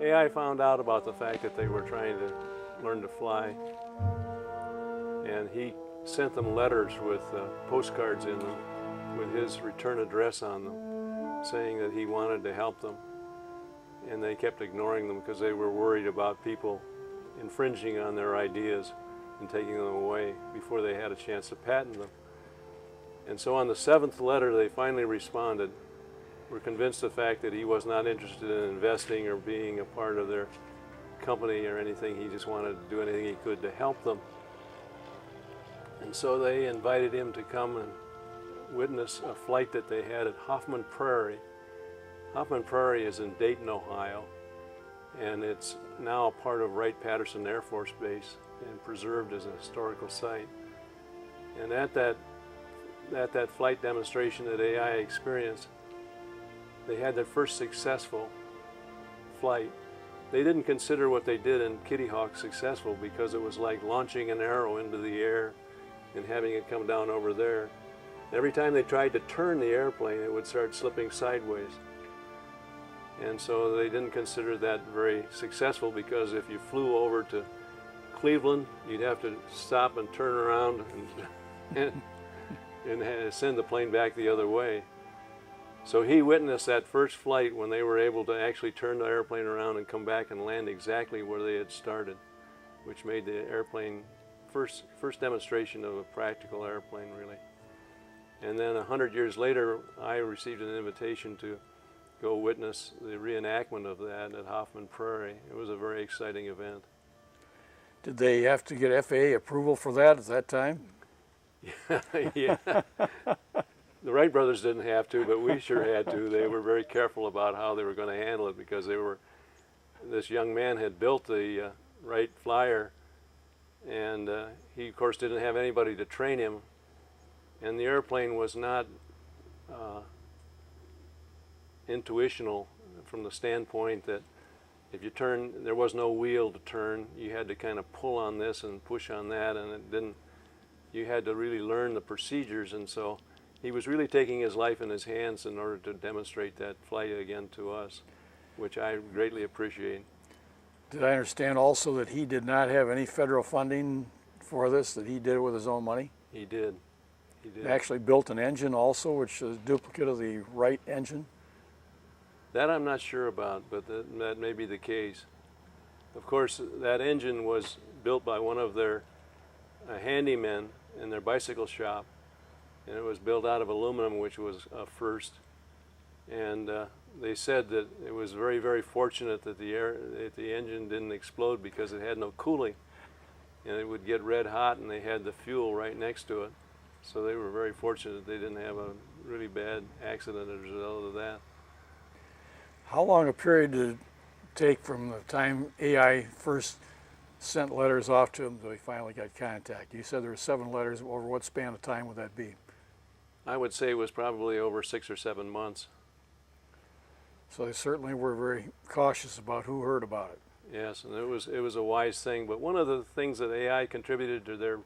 AI found out about the fact that they were trying to learn to fly, and he sent them letters with postcards in them with his return address on them, saying that he wanted to help them. And they kept ignoring them because they were worried about people infringing on their ideas and taking them away before they had a chance to patent them. And so on the 7th letter, they finally responded. Were convinced of the fact that he was not interested in investing or being a part of their company or anything. He just wanted to do anything he could to help them. And so they invited him to come and witness a flight that they had at Hoffman Prairie. Hoffman Prairie is in Dayton, Ohio, and it's now a part of Wright-Patterson Air Force Base and preserved as a historical site. And at that flight demonstration that AI experienced, they had their first successful flight. They didn't consider what they did in Kitty Hawk successful because it was like launching an arrow into the air and having it come down over there. Every time they tried to turn the airplane, it would start slipping sideways. And so they didn't consider that very successful, because if you flew over to Cleveland, you'd have to stop and turn around and send the plane back the other way. So he witnessed that first flight when they were able to actually turn the airplane around and come back and land exactly where they had started, which made the airplane first demonstration of a practical airplane, really. And then 100 years later, I received an invitation to go witness the reenactment of that at Hoffman Prairie. It was a very exciting event. Did they have to get FAA approval for that at that time? Yeah. The Wright brothers didn't have to, but we sure had to. They were very careful about how they were going to handle it, because this young man had built the Wright Flyer, and he of course didn't have anybody to train him, and the airplane was not intuitional from the standpoint that if you turn, there was no wheel to turn. You had to kind of pull on this and push on that, and it didn't. You had to really learn the procedures, and so he was really taking his life in his hands in order to demonstrate that flight again to us, which I greatly appreciate. Did I understand also that he did not have any federal funding for this, that he did it with his own money? He did. He did. He actually built an engine also, which is a duplicate of the Wright engine? That I'm not sure about, but that may be the case. Of course, that engine was built by one of their handymen in their bicycle shop, and it was built out of aluminum, which was a first. And they said that it was very, very fortunate that the engine didn't explode, because it had no cooling, and it would get red hot, and they had the fuel right next to it. So they were very fortunate that they didn't have a really bad accident as a result of that. How long a period did it take from the time AI first sent letters off to him until he finally got contact? You said there were 7 letters. Over what span of time would that be? I would say it was probably over 6 or 7 months. So they certainly were very cautious about who heard about it. Yes, and it was a wise thing. But one of the things that AI contributed to their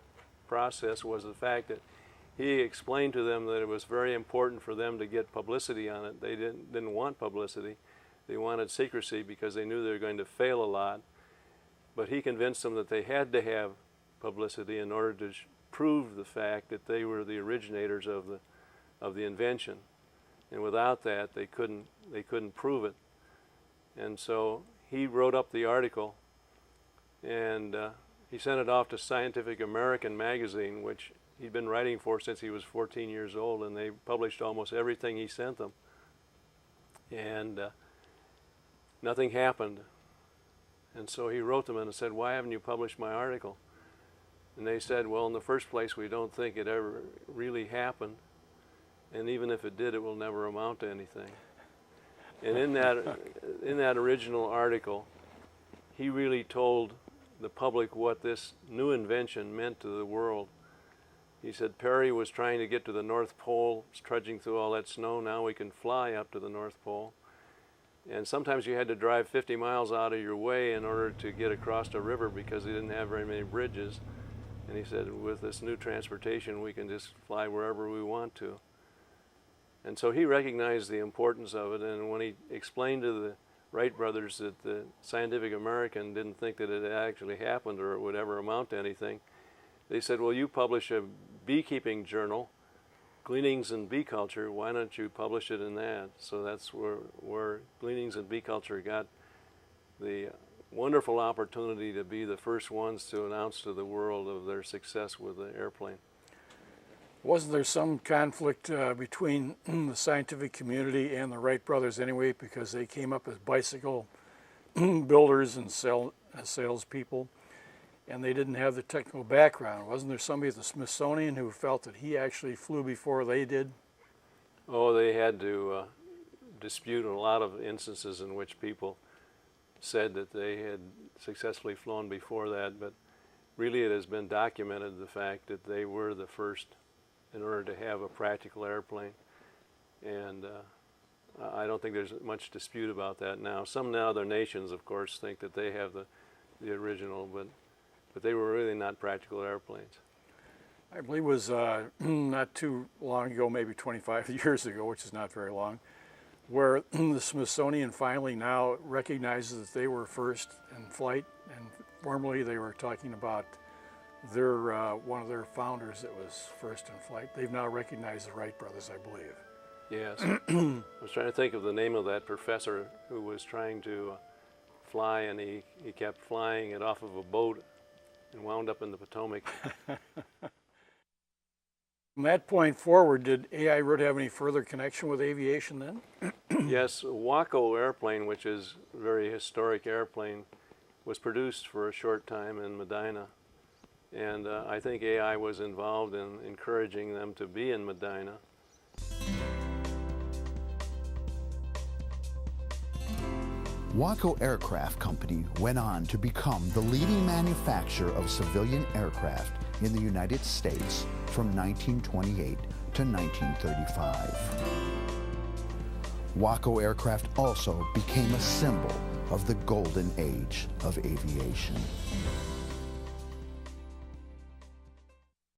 process was the fact that he explained to them that it was very important for them to get publicity on it. They didn't want publicity. They wanted secrecy because they knew they were going to fail a lot. But he convinced them that they had to have publicity in order to prove the fact that they were the originators of the invention. And without that, they couldn't prove it. And so he wrote up the article, and he sent it off to Scientific American magazine, which he'd been writing for since he was 14 years old, and they published almost everything he sent them. And nothing happened. And so he wrote them and said, "Why haven't you published my article?" And they said, "Well, in the first place, we don't think it ever really happened. And even if it did, it will never amount to anything." And in that original article, he really told the public what this new invention meant to the world. He said Perry was trying to get to the North Pole, trudging through all that snow. Now we can fly up to the North Pole. And sometimes you had to drive 50 miles out of your way in order to get across a river, because they didn't have very many bridges. And he said, with this new transportation, we can just fly wherever we want to. And so he recognized the importance of it, and when he explained to Wright Brothers that the Scientific American didn't think that it actually happened or it would ever amount to anything. They said, well, you publish a beekeeping journal, Gleanings in Bee Culture, why don't you publish it in that? So that's where Gleanings in Bee Culture got the wonderful opportunity to be the first ones to announce to the world of their success with the airplane. Wasn't there some conflict between the scientific community and the Wright brothers anyway, because they came up as bicycle builders and salespeople, and they didn't have the technical background? Wasn't there somebody at the Smithsonian who felt that he actually flew before they did? Oh, they had to dispute a lot of instances in which people said that they had successfully flown before that, but really it has been documented, the fact that they were the first in order to have a practical airplane. And I don't think there's much dispute about that now. Some other nations, of course, think that they have the original, but they were really not practical airplanes. I believe it was not too long ago, maybe 25 years ago, which is not very long, where the Smithsonian finally now recognizes that they were first in flight, and formerly they were talking about their one of their founders that was first in flight. They've now recognized the Wright brothers, I believe. Yes. I was trying to think of the name of that professor who was trying to fly, and he kept flying it off of a boat and wound up in the Potomac. From that point forward, did AI Root have any further connection with aviation then? Yes, Waco airplane, which is a very historic airplane, was produced for a short time in Medina. And I think AI was involved in encouraging them to be in Medina. Waco Aircraft Company went on to become the leading manufacturer of civilian aircraft in the United States from 1928 to 1935. Waco Aircraft also became a symbol of the golden age of aviation.